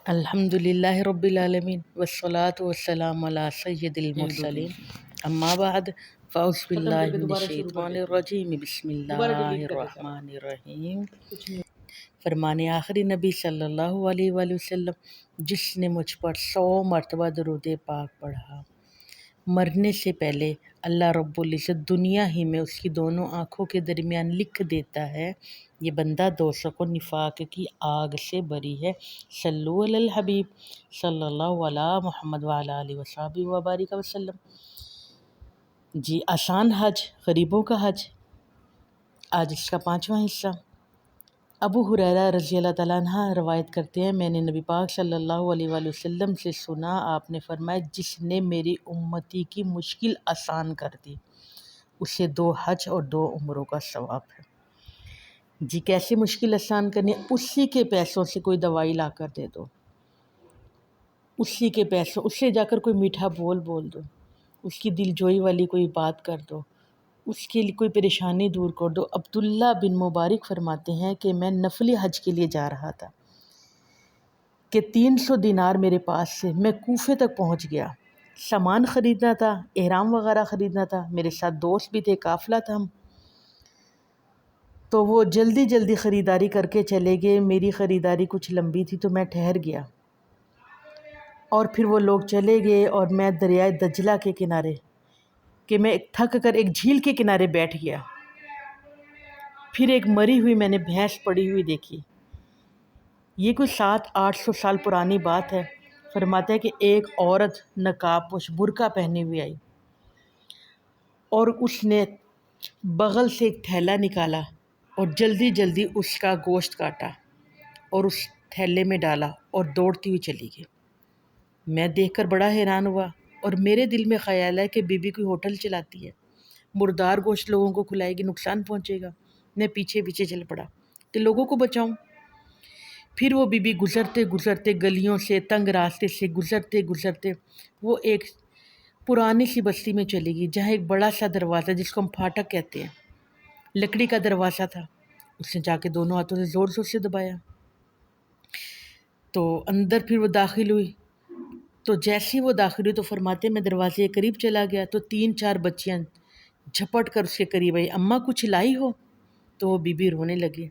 الحمد للہ رب العالمین والصلاة والسلام علی سید المرسلین اما بعد فاعوذ باللہ من الشیطان الرجیم بسم اللہ الرحمن الرحیم۔ فرمان آخری نبی صلی اللہ علیہ وآلہ وسلم، جس نے مجھ پر 100 مرتبہ درود پاک پڑھا، مرنے سے پہلے اللہ رب العزت دنیا ہی میں اس کی دونوں آنکھوں کے درمیان لکھ دیتا ہے، یہ بندہ دوزخ و نفاق کی آگ سے بری ہے۔ صلو علی الحبیب صلی اللہ علی محمد وعلی آلہ وصحبہ وبارک وسلم۔ جی، آسان حج، غریبوں کا حج، آج اس کا 5واں حصہ۔ ابو ہریرہ رضی اللہ تعالیٰ عنہ روایت کرتے ہیں، میں نے نبی پاک صلی اللہ علیہ وآلہ وسلم سے سنا، آپ نے فرمایا، جس نے میری امتی کی مشکل آسان کر دی، اسے 2 حج اور 2 عمروں کا ثواب ہے۔ جی، کیسے مشکل آسان کرنی؟ اسی کے پیسوں سے کوئی دوائی لا کر دے دو، اسی کے پیسوں، اس سے جا کر کوئی میٹھا بول دو، اس کی دل جوئی والی کوئی بات کر دو، اس کے لیے کوئی پریشانی دور کر دو۔ عبداللہ بن مبارک فرماتے ہیں کہ میں نفلی حج کے لیے جا رہا تھا کہ 300 دینار میرے پاس سے میں کوفے تک پہنچ گیا، سامان خریدنا تھا، احرام وغیرہ خریدنا تھا، میرے ساتھ دوست بھی تھے، قافلہ تھا ہم، تو وہ جلدی جلدی خریداری کر کے چلے گئے، میری خریداری کچھ لمبی تھی تو میں ٹھہر گیا، اور پھر وہ لوگ چلے گئے اور میں دریائے دجلہ کے کنارے کہ میں تھک کر ایک جھیل کے کنارے بیٹھ گیا۔ پھر ایک مری ہوئی میں نے بھینس پڑی ہوئی دیکھی، یہ کوئی 700-800 سال پرانی بات ہے۔ فرماتا ہے کہ ایک عورت نقاب پوش برقع پہنے ہوئی آئی اور اس نے بغل سے ایک تھیلا نکالا اور جلدی جلدی اس کا گوشت کاٹا اور اس تھیلے میں ڈالا اور دوڑتی ہوئی چلی گئی۔ میں دیکھ کر بڑا حیران ہوا، اور میرے دل میں خیال ہے کہ بی بی کوئی ہوٹل چلاتی ہے، مردار گوشت لوگوں کو کھلائے گی، نقصان پہنچے گا۔ میں پیچھے پیچھے چل پڑا کہ لوگوں کو بچاؤں۔ پھر وہ بی بی گزرتے گزرتے گلیوں سے، تنگ راستے سے گزرتے گزرتے وہ ایک پرانی سی بستی میں چلی گئی، جہاں ایک بڑا سا دروازہ، جس کو ہم پھاٹک کہتے ہیں، لکڑی کا دروازہ تھا۔ اس نے جا کے دونوں ہاتھوں سے زور زور سے دبایا تو اندر پھر وہ داخل ہوئی۔ تو جیسی وہ داخل ہوئی تو فرماتے میں دروازے کے قریب چلا گیا تو 3-4 بچیاں جھپٹ کر اس کے قریب آئی، اماں کچھ لائی ہو؟ تو وہ بی بی رونے لگی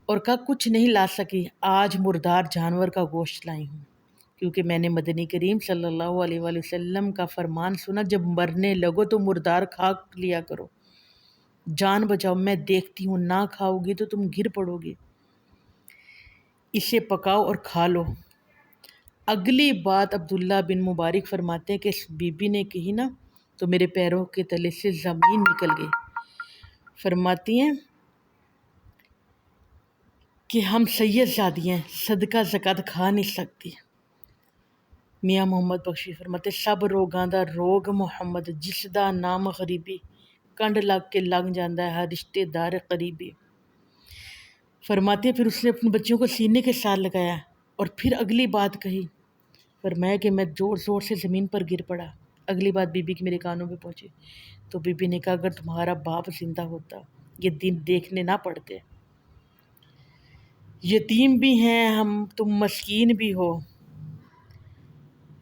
اور کہا کچھ نہیں لا سکی، آج مردار جانور کا گوشت لائی ہوں، کیونکہ میں نے مدنی کریم صلی اللہ علیہ وآلہ وسلم کا فرمان سنا، جب مرنے لگو تو مردار کھا لیا کرو، جان بچاؤ، میں دیکھتی ہوں نہ کھاؤ گی تو تم گر پڑو گی، اسے پکاؤ اور کھا لو۔ اگلی بات عبداللہ بن مبارک فرماتے ہیں کہ اس بی بی نے کہی نا تو میرے پیروں کے تلے سے زمین نکل گئی۔ فرماتی ہیں کہ ہم سید زادی ہیں، صدقہ زکوٰۃ کھا نہیں سکتی۔ میاں محمد بخشی فرماتے سب روگاں دا روگ محمد، جس دا نام غریبی، کنڈ لگ کے لگ جاندہ ہے ہر رشتے دار قریبی۔ فرماتے پھر اس نے اپنے بچوں کو سینے کے ساتھ لگایا اور پھر اگلی بات کہی، فرمایا کہ میں زور زور سے زمین پر گر پڑا۔ اگلی بات بی بی کی میرے کانوں پہ پہنچی تو بی بی نے کہا اگر تمہارا باپ زندہ ہوتا یہ دن دیکھنے نہ پڑتے، یتیم بھی ہیں ہم، تم مسکین بھی ہو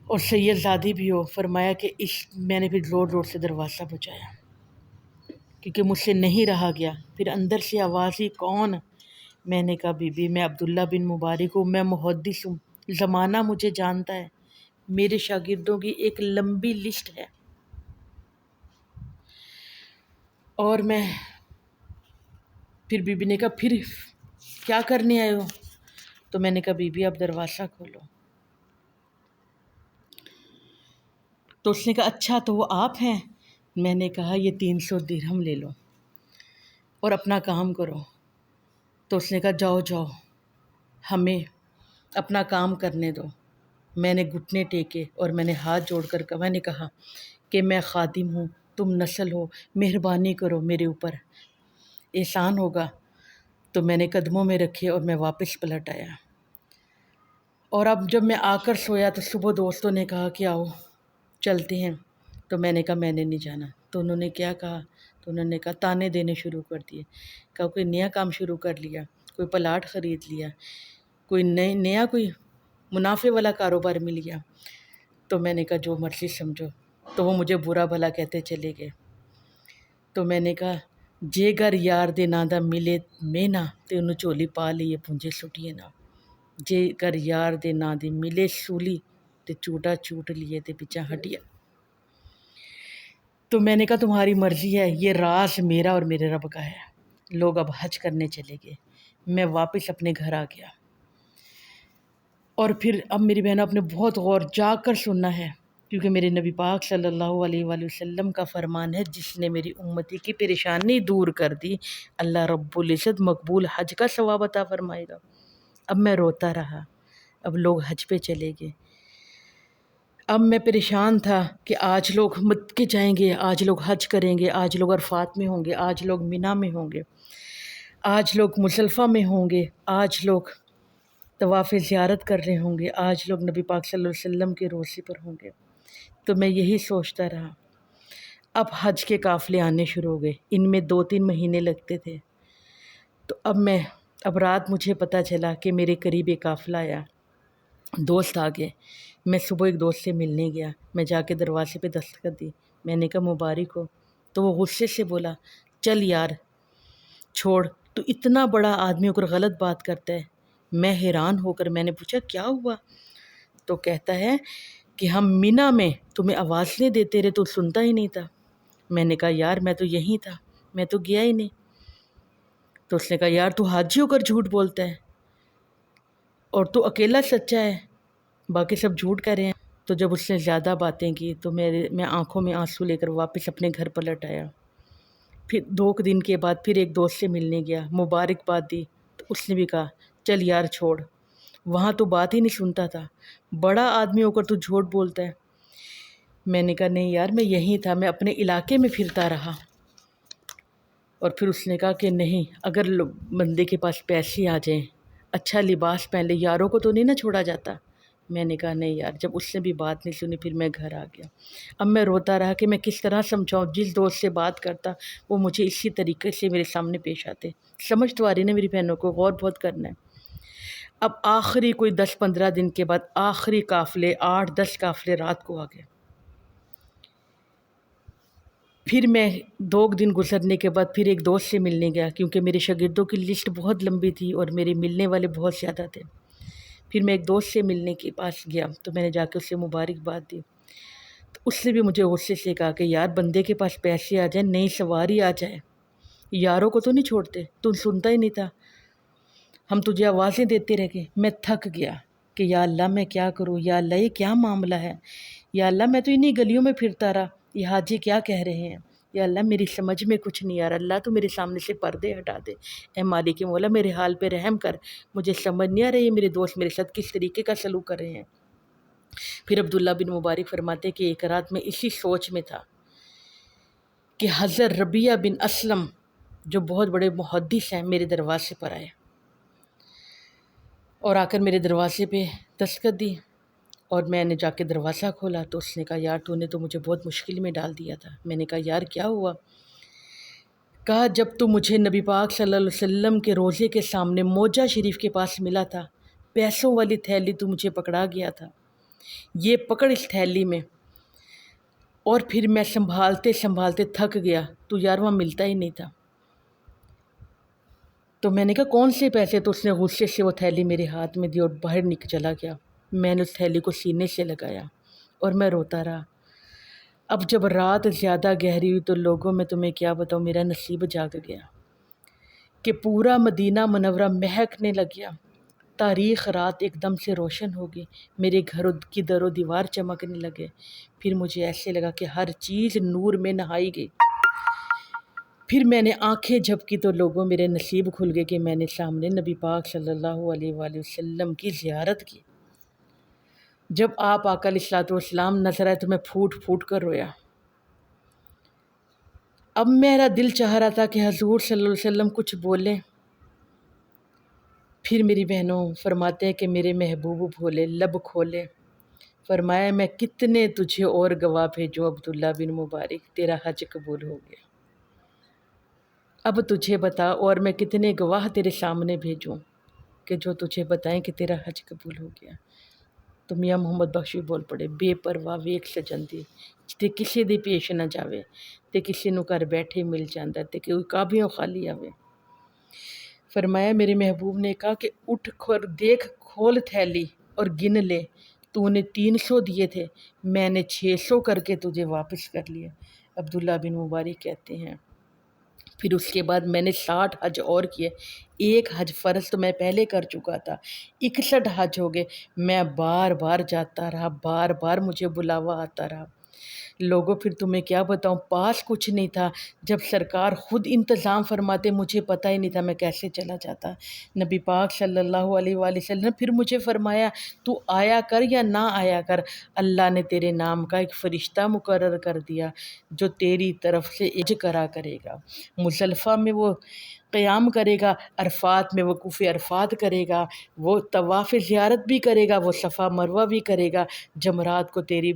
اور سید زادی بھی ہو۔ فرمایا کہ میں نے پھر زور زور سے دروازہ بجایا کیونکہ مجھ سے نہیں رہا گیا۔ پھر اندر سے آواز ہی کون؟ میں نے کہا بی بی میں عبداللہ بن مبارک ہوں، میں محدث ہوں، زمانہ مجھے جانتا ہے، میرے شاگردوں کی ایک لمبی لسٹ ہے، اور میں پھر بی بی نے کہا پھر کیا کرنے آئے ہو؟ تو میں نے کہا بی بی آپ دروازہ کھولو۔ تو اس نے کہا اچھا تو وہ آپ ہیں؟ میں نے کہا یہ 300 درہم لے لو اور اپنا کام کرو۔ تو اس نے کہا جاؤ جاؤ ہمیں اپنا کام کرنے دو۔ میں نے گھٹنے ٹیکے اور میں نے ہاتھ جوڑ کر کہا، میں نے کہا کہ میں خادم ہوں، تم نسل ہو، مہربانی کرو میرے اوپر، احسان ہوگا۔ تو میں نے قدموں میں رکھے اور میں واپس پلٹ آیا، اور اب جب میں آ کر سویا تو صبح دوستوں نے کہا کہ آؤ چلتے ہیں، تو میں نے کہا میں نے نہیں جانا۔ تو انہوں نے کیا کہا؟ تو انہوں نے کہا تانے دینے شروع کر دیے، کہا کوئی نیا کام شروع کر لیا، کوئی پلاٹ خرید لیا، کوئی نیا کوئی منافع والا کاروبار مل گیا۔ تو میں نے کہا جو مرضی سمجھو، تو وہ مجھے برا بھلا کہتے چلے گئے۔ تو میں نے کہا جے گھر یار دے نا دا ملے میں نا تے انہوں چولی پا لیے پونجے سٹیے نا، جے گھر یار دے نا دی ملے سولی تے چوٹا چوٹ لیے تے پچھا ہٹیا۔ تو میں نے کہا تمہاری مرضی ہے، یہ راز میرا اور میرے رب کا ہے۔ لوگ اب حج کرنے چلے گئے، میں واپس اپنے گھر آ گیا۔ اور پھر اب میری بہنوں آپ نے بہت غور جاگ کر سننا ہے، کیونکہ میرے نبی پاک صلی اللہ علیہ وآلہ وسلم کا فرمان ہے، جس نے میری امتی کی پریشانی دور کر دی، اللہ رب العزت مقبول حج کا ثواب عطا فرمائے گا۔ اب میں روتا رہا، اب لوگ حج پہ چلے گئے۔ اب میں پریشان تھا کہ آج لوگ مکے جائیں گے، آج لوگ حج کریں گے، آج لوگ عرفات میں ہوں گے، آج لوگ مینا میں ہوں گے، آج لوگ مزدلفہ میں ہوں گے، آج لوگ طواف زیارت کر رہے ہوں گے، آج لوگ نبی پاک صلی اللہ علیہ وسلم کے روضے پر ہوں گے۔ تو میں یہی سوچتا رہا۔ اب حج کے قافلے آنے شروع ہو گئے، ان میں 2-3 مہینے لگتے تھے۔ تو اب رات مجھے پتہ چلا کہ میرے قریب ایک قافلہ آیا، دوست آ گئے۔ میں صبح ایک دوست سے ملنے گیا، میں جا کے دروازے پہ دستخط دی، میں نے کہا مبارک ہو۔ تو وہ غصے سے بولا چل یار چھوڑ، تو اتنا بڑا آدمی ہو کر غلط بات کرتا ہے۔ میں حیران ہو کر میں نے پوچھا کیا ہوا؟ تو کہتا ہے کہ ہم مینا میں تمہیں آوازیں دیتے رہے تو سنتا ہی نہیں تھا۔ میں نے کہا یار میں تو یہیں تھا، میں تو گیا ہی نہیں۔ تو اس نے کہا یار تو حاجی ہو کر جھوٹ بولتا ہے، اور تو اکیلا سچا ہے، باقی سب جھوٹ کہہ رہے ہیں۔ تو جب اس نے زیادہ باتیں کی تو میں آنکھوں میں آنسو لے کر واپس اپنے گھر پلٹ آیا۔ پھر 2 دن کے بعد پھر ایک دوست سے ملنے گیا، مبارکباد دی، تو اس نے بھی کہا چل یار چھوڑ، وہاں تو بات ہی نہیں سنتا تھا، بڑا آدمی ہو کر تو جھوٹ بولتا ہے۔ میں نے کہا نہیں یار میں یہیں تھا، میں اپنے علاقے میں پھرتا رہا۔ اور پھر اس نے کہا کہ نہیں، اگر بندے کے پاس پیسے آ جائیں، اچھا لباس پہن لے، یاروں کو تو نہیں نہ چھوڑا جاتا۔ میں نے کہا نہیں یار، جب اس نے بھی بات نہیں سنی پھر میں گھر آ گیا۔ اب میں روتا رہا کہ میں کس طرح سمجھاؤں، جس دوست سے بات کرتا وہ مجھے اسی طریقے سے میرے سامنے پیش آتے۔ سمجھ تو آ رہی نا میری بہنوں کو، غور بہت کرنا ہے۔ اب آخری کوئی 10-15 دن کے بعد آخری قافلے 8-10 قافلے رات کو آ گئے۔ پھر میں 2 دن گزرنے کے بعد پھر ایک دوست سے ملنے گیا، کیونکہ میرے شاگردوں کی لسٹ بہت لمبی تھی اور میرے ملنے والے بہت زیادہ تھے۔ پھر میں ایک دوست سے ملنے کے پاس گیا تو میں نے جا کے اس سے مبارکباد دی۔ تو اس نے بھی مجھے غصے سے کہا کہ یار بندے کے پاس پیسے آ جائیں، نئی سواری آ جائے، یاروں کو تو نہیں چھوڑتے، تو سنتا ہی نہیں تھا، ہم تجھے آوازیں دیتے رہ گئے۔ میں تھک گیا کہ یا اللہ میں کیا کروں، یا اللہ یہ کیا معاملہ ہے، یا اللہ میں تو انہی گلیوں میں پھرتا رہا، یہ حاجی کیا کہہ رہے ہیں، یا اللہ میری سمجھ میں کچھ نہیں آ رہا، اللہ تو میرے سامنے سے پردے ہٹا دے، اے مالک مولا میرے حال پہ رحم کر، مجھے سمجھ نہیں آ رہی ہے میرے دوست میرے ساتھ کس طریقے کا سلوک کر رہے ہیں۔ پھر عبداللہ بن مبارک فرماتے کہ ایک رات میں اسی سوچ میں تھا کہ حضرت ربیعہ بن اسلم جو بہت بڑے محدث ہیں میرے دروازے پر آئے، اور آ کر میرے دروازے پہ دستخط دی، اور میں نے جا کے دروازہ کھولا تو اس نے کہا یار تو نے تو مجھے بہت مشکل میں ڈال دیا تھا۔ میں نے کہا یار کیا ہوا؟ کہا جب تو مجھے نبی پاک صلی اللہ علیہ وسلم کے روضے کے سامنے موجہ شریف کے پاس ملا تھا، پیسوں والی تھیلی تو مجھے پکڑا گیا تھا، یہ پکڑ اس تھیلی میں، اور پھر میں سنبھالتے سنبھالتے تھک گیا، تو یار وہاں ملتا ہی نہیں تھا۔ تو میں نے کہا کون سے پیسے؟ تو اس نے غصے سے وہ تھیلی میرے ہاتھ میں دی اور باہر چلا گیا۔ میں نے اس تھیلی کو سینے سے لگایا اور میں روتا رہا۔ اب جب رات زیادہ گہری ہوئی تو لوگوں میں تمہیں کیا بتاؤں، میرا نصیب جاگ گیا کہ پورا مدینہ منورہ مہکنے لگ گیا۔ تاریخ رات ایک دم سے روشن ہوگی، میرے گھر کی در و دیوار چمکنے لگے، پھر مجھے ایسے لگا کہ ہر چیز نور میں نہائی گئی۔ پھر میں نے آنکھیں جھپکی تو لوگوں میرے نصیب کھل گئے کہ میں نے سامنے نبی پاک صلی اللہ علیہ وآلہ وسلم کی زیارت کی۔ جب آپ آقا علیہ الصلوۃ والسلام نظر آئے تو میں پھوٹ پھوٹ کر رویا۔ اب میرا دل چاہ رہا تھا کہ حضور صلی اللہ علیہ وسلم کچھ بولیں۔ پھر میری بہنوں فرماتے ہیں کہ میرے محبوب بھولے لب کھولے، فرمایا میں کتنے تجھے اور گواہ بھیجوں عبداللہ بن مبارک، تیرا حج قبول ہو گیا۔ اب تجھے بتا اور میں کتنے گواہ تیرے سامنے بھیجوں کہ جو تجھے بتائیں کہ تیرا حج قبول ہو گیا۔ تو میاں محمد بخش بھی بول پڑے، بے پرواہ ویکھ سجندی تے کسے دی پیش نہ جاوے تے کسے نو گھر بیٹھے مل جاندا تے کوئی کعبیوں خالی آوے۔ فرمایا میرے محبوب نے کہا کہ اٹھ کر دیکھ، کھول تھیلی اور گن لے، تو نے 300 دیے تھے، میں نے 600 کر کے تجھے واپس کر لیا۔ عبداللہ بن مبارک کہتے ہیں پھر اس کے بعد میں نے 60 حج اور کیے، ایک حج فرض تو میں پہلے کر چکا تھا، 61 حج ہو گئے، میں بار بار جاتا رہا، بار بار مجھے بلاوا آتا رہا۔ لوگوں پھر تمہیں کیا بتاؤں، پاس کچھ نہیں تھا، جب سرکار خود انتظام فرماتے مجھے پتہ ہی نہیں تھا میں کیسے چلا جاتا۔ نبی پاک صلی اللہ علیہ وآلہ وسلم پھر مجھے فرمایا تو آیا کر یا نہ آیا کر، اللہ نے تیرے نام کا ایک فرشتہ مقرر کر دیا جو تیری طرف سے اج کرا کرے گا، مزدلفہ میں وہ قیام کرے گا، عرفات میں وقوف عرفات کرے گا، وہ طواف زیارت بھی کرے گا، وہ صفا مروہ بھی کرے گا، جمرات کو تیری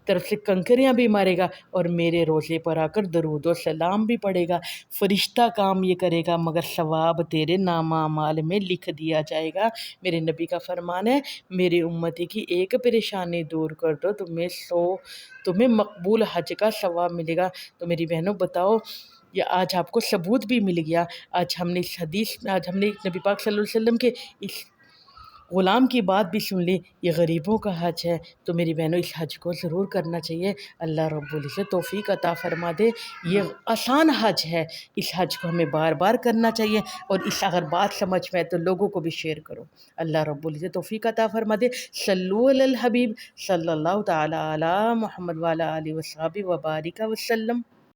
طرف سے کنکریاں بھی مارے گا اور میرے روزے پر آ کر درود و سلام بھی پڑھے گا۔ فرشتہ کام یہ کرے گا مگر ثواب تیرے نامہ اعمال میں لکھ دیا جائے گا۔ میرے نبی کا فرمان ہے، میری امتی کی ایک پریشانی دور کر دو تمہیں مقبول حج کا ثواب ملے گا۔ تو میری بہنوں بتاؤ، یا آج آپ کو ثبوت بھی مل گیا، آج ہم نے اس حدیث میں، آج ہم نے نبی پاک صلی اللہ علیہ وسلم کے اس غلام کی بات بھی سن لی، یہ غریبوں کا حج ہے، تو میری بہنوں اس حج کو ضرور کرنا چاہیے۔ اللہ رب العزت توفیق عطا فرما دے۔ یہ آسان حج ہے، اس حج کو ہمیں بار بار کرنا چاہیے، اور اس اگر بات سمجھ میں آئے تو لوگوں کو بھی شیئر کرو۔ اللہ رب العزت توفیق عطا فرما دے۔ صلو علی الحبیب صلی اللہ تعالی علی محمد وعلی آلہ وصحبہ وبارک وسلم۔